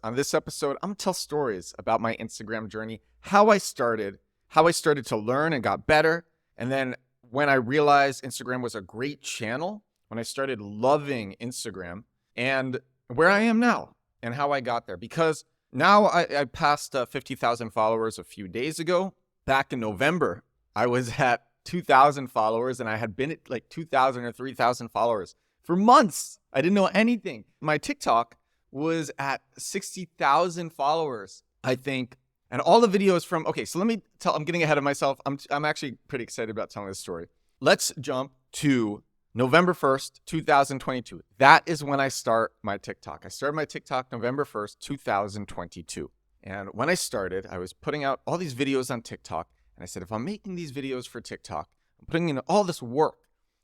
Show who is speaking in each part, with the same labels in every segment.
Speaker 1: On this episode, I'm gonna tell stories about my Instagram journey, how I started to learn and got better. And then when I realized Instagram was a great channel, when I started loving Instagram, and where I am now and how I got there. Because now I passed 50,000 followers a few days ago. Back in November, I was at 2,000 followers and I had been at like 2,000 or 3,000 followers for months. I didn't know anything. My TikTok was at 60,000 followers, I think. And all the videos from, okay, so let me tell, I'm getting ahead of myself. I'm actually pretty excited about telling this story. Let's jump to November 1st, 2022. That is when I start my TikTok. I started my TikTok November 1st, 2022. And when I started, I was putting out all these videos on TikTok. And I said, if I'm making these videos for TikTok, I'm putting in all this work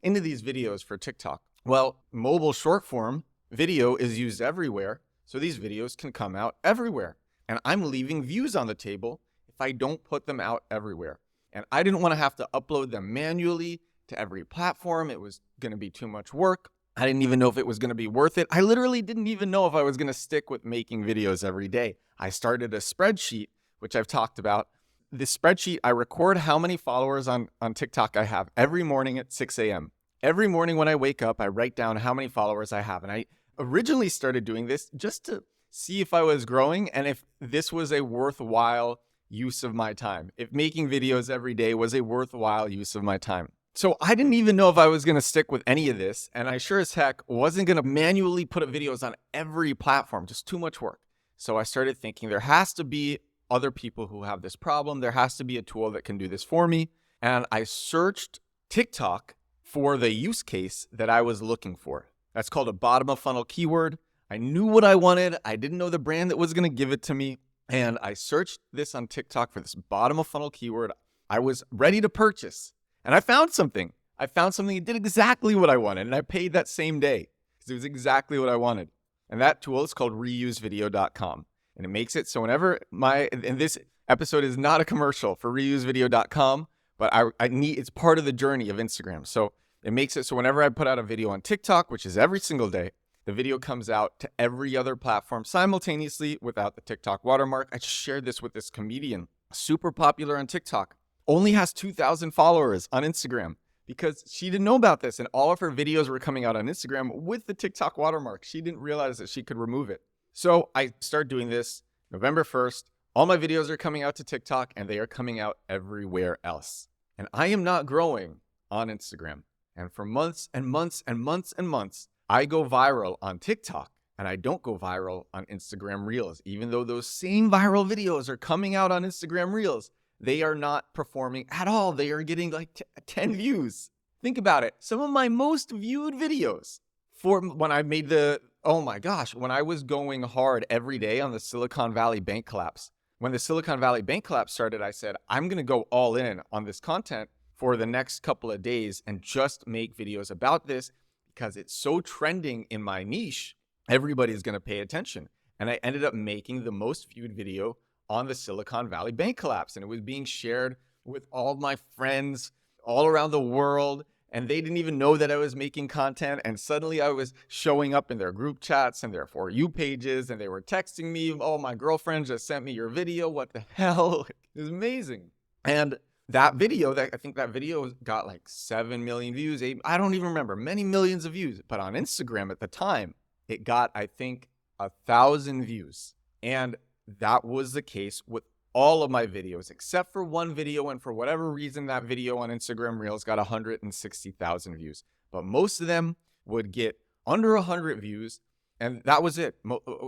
Speaker 1: into these videos for TikTok. Well, mobile short form video is used everywhere. So these videos can come out everywhere. And I'm leaving views on the table if I don't put them out everywhere. And I didn't want to have to upload them manually to every platform. It was going to be too much work. I didn't even know if it was going to be worth it. I literally didn't even know if I was going to stick with making videos every day. I started a spreadsheet, which I've talked about. This spreadsheet, I record how many followers on TikTok I have every morning at 6 a.m. Every morning when I wake up, I write down how many followers I have. And I originally started doing this just to see if I was growing and if this was a worthwhile use of my time, if making videos every day was a worthwhile use of my time. So I didn't even know if I was going to stick with any of this. And I sure as heck wasn't going to manually put up videos on every platform, just too much work. So I started thinking there has to be other people who have this problem. There has to be a tool that can do this for me. And I searched TikTok for the use case that I was looking for. That's called a bottom of funnel keyword. I knew what I wanted. I didn't know the brand that was going to give it to me. And I searched this on TikTok for this bottom of funnel keyword. I was ready to purchase. And I found something. I found something that did exactly what I wanted. And I paid that same day because it was exactly what I wanted. And that tool is called reusevideo.com. And it makes it so whenever and this episode is not a commercial for reusevideo.com, but it's part of the journey of Instagram. So it makes it so whenever I put out a video on TikTok, which is every single day, the video comes out to every other platform simultaneously without the TikTok watermark. I just shared this with this comedian, super popular on TikTok, only has 2,000 followers on Instagram because she didn't know about this. And all of her videos were coming out on Instagram with the TikTok watermark. She didn't realize that she could remove it. So I started doing this November 1st. All my videos are coming out to TikTok and they are coming out everywhere else. And I am not growing on Instagram. And for months and months and months and months, I go viral on TikTok and I don't go viral on Instagram Reels. Even though those same viral videos are coming out on Instagram Reels, they are not performing at all. They are getting like 10 views. Think about it. Some of my most viewed videos for when I made when I was going hard every day on the Silicon Valley bank collapse. When the Silicon Valley bank collapse started, I said, I'm going to go all in on this content for the next couple of days and just make videos about this because it's so trending in my niche. Everybody's going to pay attention. And I ended up making the most viewed video on the Silicon Valley bank collapse. And it was being shared with all my friends all around the world. And they didn't even know that I was making content. And suddenly I was showing up in their group chats and their For You pages. And they were texting me, oh, my girlfriend just sent me your video. What the hell? It was amazing. And that video, I think that video got like 7 million views. I don't even remember, many millions of views. But on Instagram at the time, it got, I think, 1,000 views. And that was the case with all of my videos, except for one video. And for whatever reason, that video on Instagram Reels got 160,000 views. But most of them would get under 100 views. And that was it.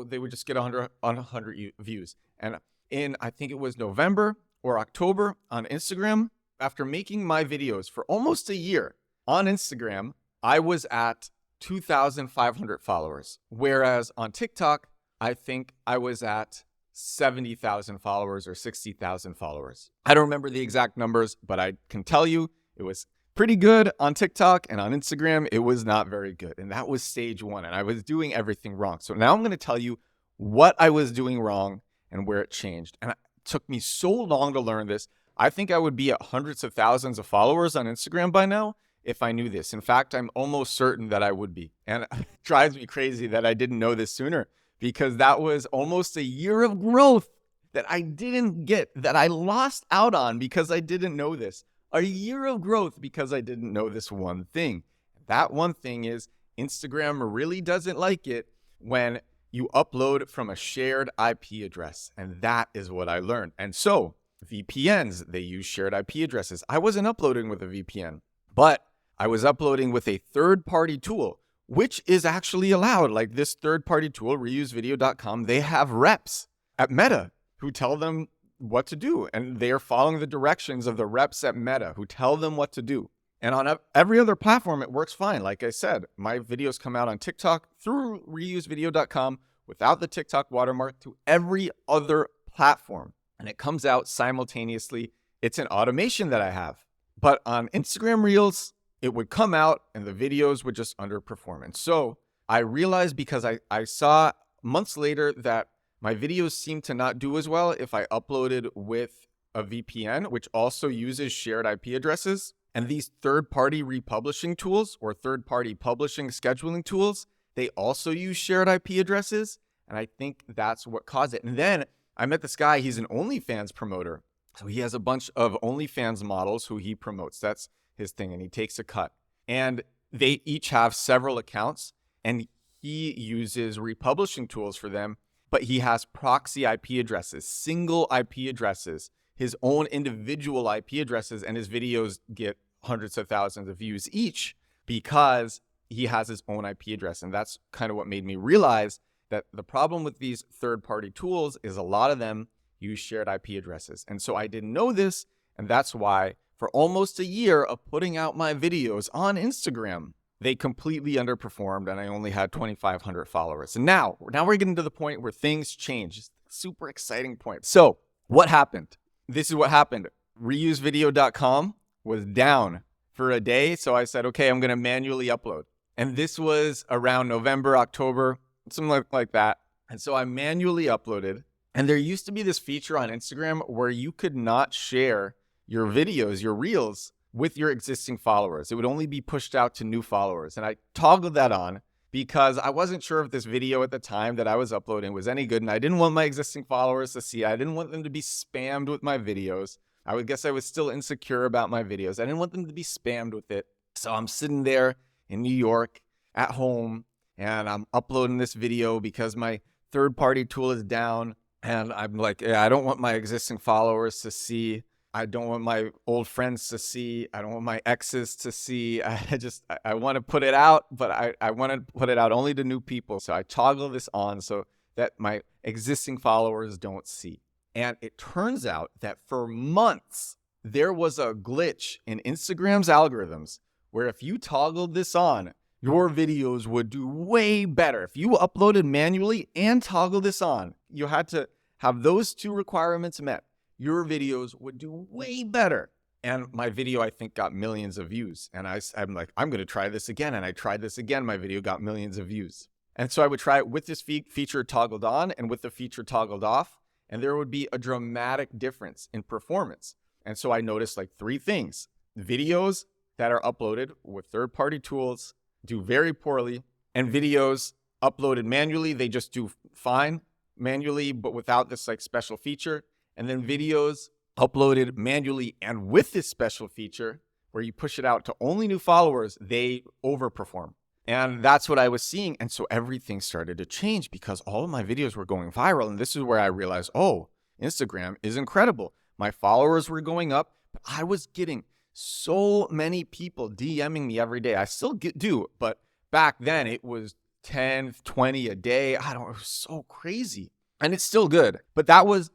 Speaker 1: They would just get 100 views. And I think it was November or October on Instagram, after making my videos for almost a year on Instagram, I was at 2,500 followers. Whereas on TikTok, I think I was at 70,000 followers or 60,000 followers. I don't remember the exact numbers, but I can tell you it was pretty good on TikTok, and on Instagram, it was not very good. And that was stage one, and I was doing everything wrong. So now I'm going to tell you what I was doing wrong and where it changed. And it took me so long to learn this. I think I would be at hundreds of thousands of followers on Instagram by now if I knew this. In fact, I'm almost certain that I would be. And it drives me crazy that I didn't know this sooner. because that was almost a year of growth that I didn't get, that I lost out on because I didn't know this. A year of growth because I didn't know this one thing. That one thing is Instagram really doesn't like it when you upload from a shared IP address. And that is what I learned. And so VPNs, they use shared IP addresses. I wasn't uploading with a VPN, but I was uploading with a third-party tool, which is actually allowed. Like this third-party tool, reusevideo.com, they have reps at Meta who tell them what to do. And they are following the directions of the reps at Meta who tell them what to do. And on every other platform, it works fine. Like I said, my videos come out on TikTok through reusevideo.com without the TikTok watermark to every other platform. And it comes out simultaneously. It's an automation that I have. But on Instagram Reels, it would come out and the videos would just underperform. And so I realized, because I saw months later that my videos seemed to not do as well if I uploaded with a VPN, which also uses shared IP addresses. And these third-party republishing tools or third-party publishing scheduling tools, they also use shared IP addresses. And I think that's what caused it. And then I met this guy, he's an OnlyFans promoter. So he has a bunch of OnlyFans models who he promotes. That's his thing, and he takes a cut. And they each have several accounts, and he uses republishing tools for them, but he has proxy IP addresses, single IP addresses, his own individual IP addresses, and his videos get hundreds of thousands of views each because he has his own IP address. And that's kind of what made me realize that the problem with these third-party tools is a lot of them use shared IP addresses. And so I didn't know this, and that's why for almost a year of putting out my videos on Instagram, they completely underperformed and I only had 2,500 followers. And now we're getting to the point where things change. It's a super exciting point. So what happened? This is what happened. Reusevideo.com was down for a day. So I said, okay, I'm going to manually upload. And this was around November, October, something like that. And so I manually uploaded. And there used to be this feature on Instagram where you could not share your videos, your reels, with your existing followers. It would only be pushed out to new followers. And I toggled that on because I wasn't sure if this video at the time that I was uploading was any good. And I didn't want my existing followers to see it. I didn't want them to be spammed with my videos. I would guess I was still insecure about my videos. I didn't want them to be spammed with it. So I'm sitting there in New York at home and I'm uploading this video because my third-party tool is down. And I'm like, yeah, I don't want my existing followers to see. I don't want my old friends to see. I don't want my exes to see. I want to put it out, but I want to put it out only to new people. So I toggle this on so that my existing followers don't see. And it turns out that for months, there was a glitch in Instagram's algorithms where if you toggled this on, your videos would do way better. If you uploaded manually and toggled this on, you had to have those two requirements met. Your videos would do way better. And my video, I think, got millions of views. And I'm like, I'm going to try this again. And I tried this again. My video got millions of views. And so I would try it with this feature toggled on and with the feature toggled off. And there would be a dramatic difference in performance. And so I noticed like three things. Videos that are uploaded with third-party tools do very poorly. And videos uploaded manually, they just do fine manually, but without this like special feature. And then videos uploaded manually and with this special feature where you push it out to only new followers, they overperform. And that's what I was seeing. And so everything started to change because all of my videos were going viral. And this is where I realized, oh, Instagram is incredible. My followers were going up, but I was getting so many people DMing me every day. I still do, but back then it was 10, 20 a day. I don't know, it was so crazy. And it's still good, but that was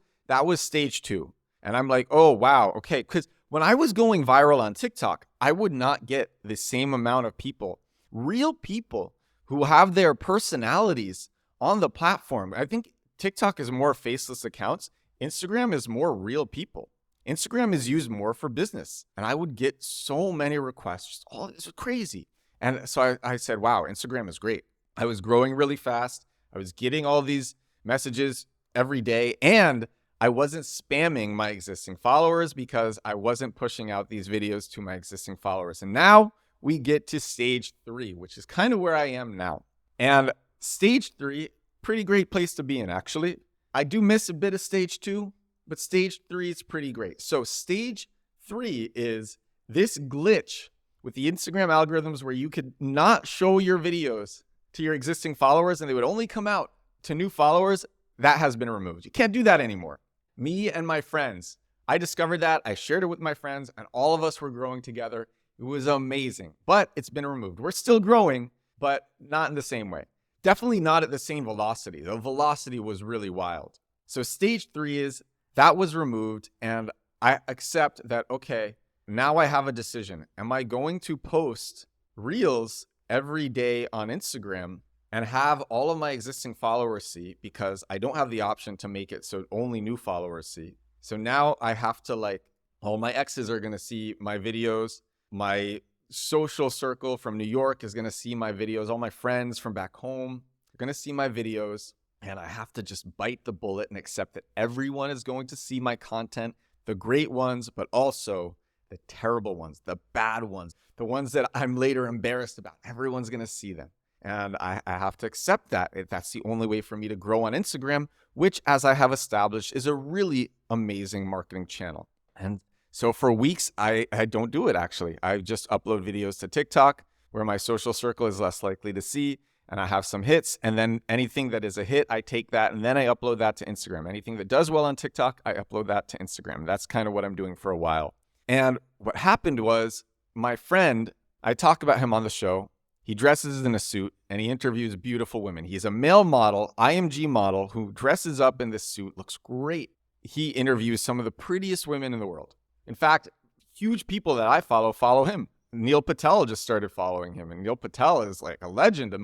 Speaker 1: stage 2. And I'm like, oh, wow. Okay. Because when I was going viral on TikTok, I would not get the same amount of people, real people who have their personalities on the platform. I think TikTok is more faceless accounts. Instagram is more real people. Instagram is used more for business. And I would get so many requests. Oh, this is crazy. And so I said, wow, Instagram is great. I was growing really fast. I was getting all these messages every day. And I wasn't spamming my existing followers because I wasn't pushing out these videos to my existing followers. And now we get to stage 3, which is kind of where I am now. And stage 3 pretty great place to be in, actually. I do miss a bit of stage 2, but stage 3 is pretty great. So stage 3 is this glitch with the Instagram algorithms where you could not show your videos to your existing followers and they would only come out to new followers. That has been removed. You can't do that anymore. Me and my friends, I discovered that. I shared it with my friends and all of us were growing together. It was amazing, but it's been removed. We're still growing, but not in the same way. Definitely not at the same velocity. The velocity was really wild. So stage 3 is that was removed and I accept that, okay, now I have a decision. Am I going to post reels every day on Instagram and have all of my existing followers see, because I don't have the option to make it so only new followers see? So now I have to all my exes are going to see my videos. My social circle from New York is going to see my videos. All my friends from back home are going to see my videos. And I have to just bite the bullet and accept that everyone is going to see my content, the great ones, but also the terrible ones, the bad ones, the ones that I'm later embarrassed about. Everyone's going to see them. And I have to accept that. That's the only way for me to grow on Instagram, which, as I have established, is a really amazing marketing channel. And so for weeks, I don't do it, actually. I just upload videos to TikTok, where my social circle is less likely to see, and I have some hits. And then anything that is a hit, I take that, and then I upload that to Instagram. Anything that does well on TikTok, I upload that to Instagram. That's kind of what I'm doing for a while. And what happened was my friend, I talk about him on the show. He dresses in a suit and he interviews beautiful women. He's a male model, IMG model, who dresses up in this suit, looks great. He interviews some of the prettiest women in the world. In fact, huge people that I follow him. Neil Patel just started following him, and Neil Patel is like a legend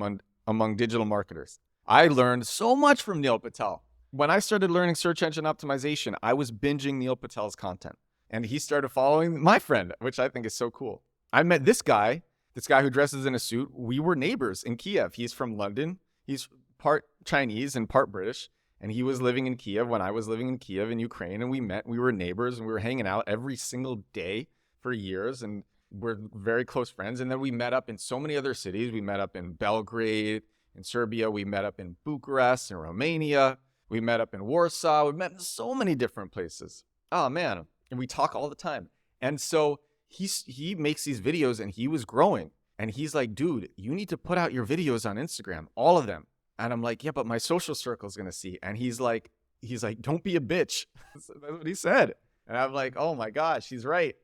Speaker 1: among digital marketers. I learned so much from Neil Patel. When I started learning search engine optimization, I was binging Neil Patel's content, and he started following my friend, which I think is so cool. I met this guy who dresses in a suit. We were neighbors in Kiev. He's from London. He's part Chinese and part British. And he was living in Kiev when I was living in Kiev in Ukraine. And we met, we were neighbors, and we were hanging out every single day for years. And we're very close friends. And then we met up in so many other cities. We met up in Belgrade, in Serbia. We met up in Bucharest, in Romania. We met up in Warsaw. We met in so many different places. Oh, man. And we talk all the time. And so he makes these videos, and he was growing. And he's like, dude, you need to put out your videos on Instagram, all of them. And I'm like, yeah, but my social circle is going to see. And he's like, don't be a bitch. That's what he said. And I'm like, oh my gosh, he's right.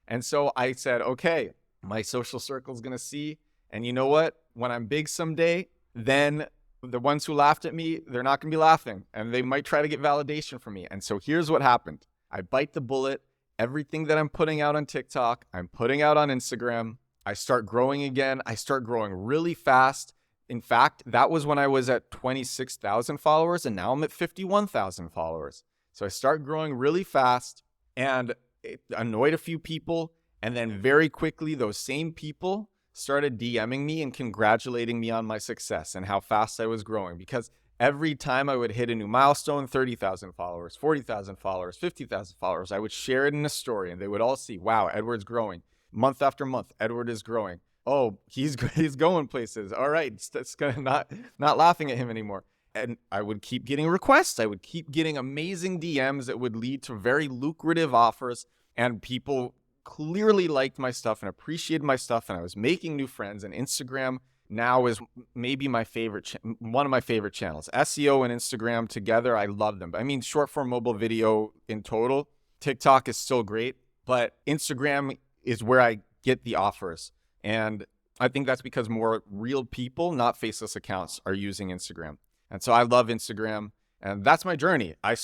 Speaker 1: And so I said, okay, my social circle is going to see. And you know what? When I'm big someday, then the ones who laughed at me, they're not going to be laughing. And they might try to get validation from me. And so here's what happened. I bite the bullet. Everything that I'm putting out on TikTok, I'm putting out on Instagram. I start growing again. I start growing really fast. In fact, that was when I was at 26,000 followers, and now I'm at 51,000 followers. So I start growing really fast, and it annoyed a few people. And then very quickly, those same people started DMing me and congratulating me on my success and how fast I was growing. Because every time I would hit a new milestone, 30,000 followers, 40,000 followers, 50,000 followers, I would share it in a story, and they would all see, wow, Edward's growing. Month after month, Edward is growing. Oh, he's going places. All right, that's not laughing at him anymore. And I would keep getting requests. I would keep getting amazing DMs that would lead to very lucrative offers. And people clearly liked my stuff and appreciated my stuff. And I was making new friends. And Instagram now is maybe my favorite, one of my favorite channels. SEO and Instagram together, I love them. I mean, short form mobile video in total. TikTok is still great, but Instagram is where I get the offers. And I think that's because more real people, not faceless accounts, are using Instagram. And so I love Instagram. And that's my journey. I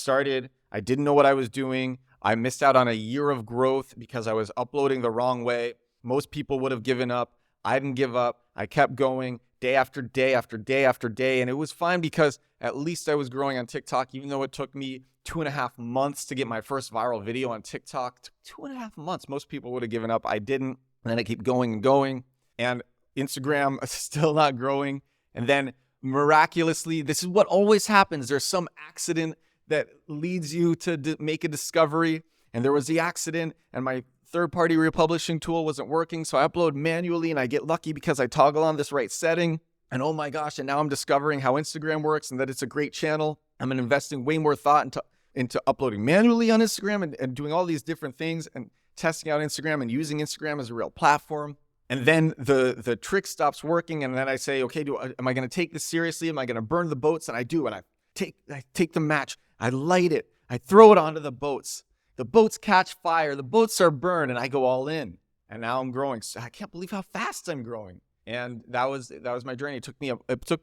Speaker 1: didn't know what I was doing. I missed out on a year of growth because I was uploading the wrong way. Most people would have given up. I didn't give up. I kept going day after day after day after day. And it was fine because at least I was growing on TikTok, even though it took me 2.5 months to get my first viral video on TikTok. It took 2.5 months. Most people would have given up. I didn't. And then I keep going and going. And Instagram is still not growing. And then miraculously, this is what always happens. There's some accident that leads you to make a discovery. And there was the accident, and my third-party republishing tool wasn't working. So I upload manually, and I get lucky because I toggle on this right setting. And oh my gosh, and now I'm discovering how Instagram works and that it's a great channel. I'm investing way more thought into uploading manually on Instagram and doing all these different things and testing out Instagram and using Instagram as a real platform. And then the trick stops working. And then I say, okay, am I going to take this seriously? Am I going to burn the boats? And I do. And I take the match. I light it. I throw it onto the boats. The boats catch fire. The boats are burned. And I go all in. And now I'm growing. So I can't believe how fast I'm growing. And that was my journey. It took me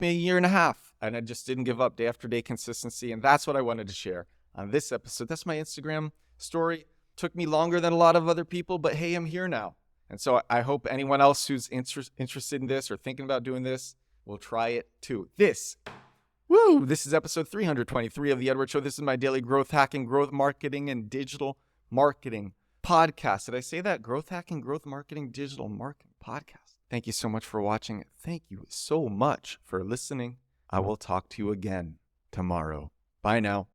Speaker 1: a year and a half. And I just didn't give up. Day after day consistency. And that's what I wanted to share on this episode. That's my Instagram story. Took me longer than a lot of other people. But hey, I'm here now. And so I hope anyone else who's interested in this or thinking about doing this will try it too. This is episode 323 of The Edward Show. This is my daily growth hacking, growth marketing, and digital marketing podcast. Did I say that? Growth hacking, growth marketing, digital marketing podcast. Thank you so much for watching. Thank you so much for listening. I will talk to you again tomorrow. Bye now.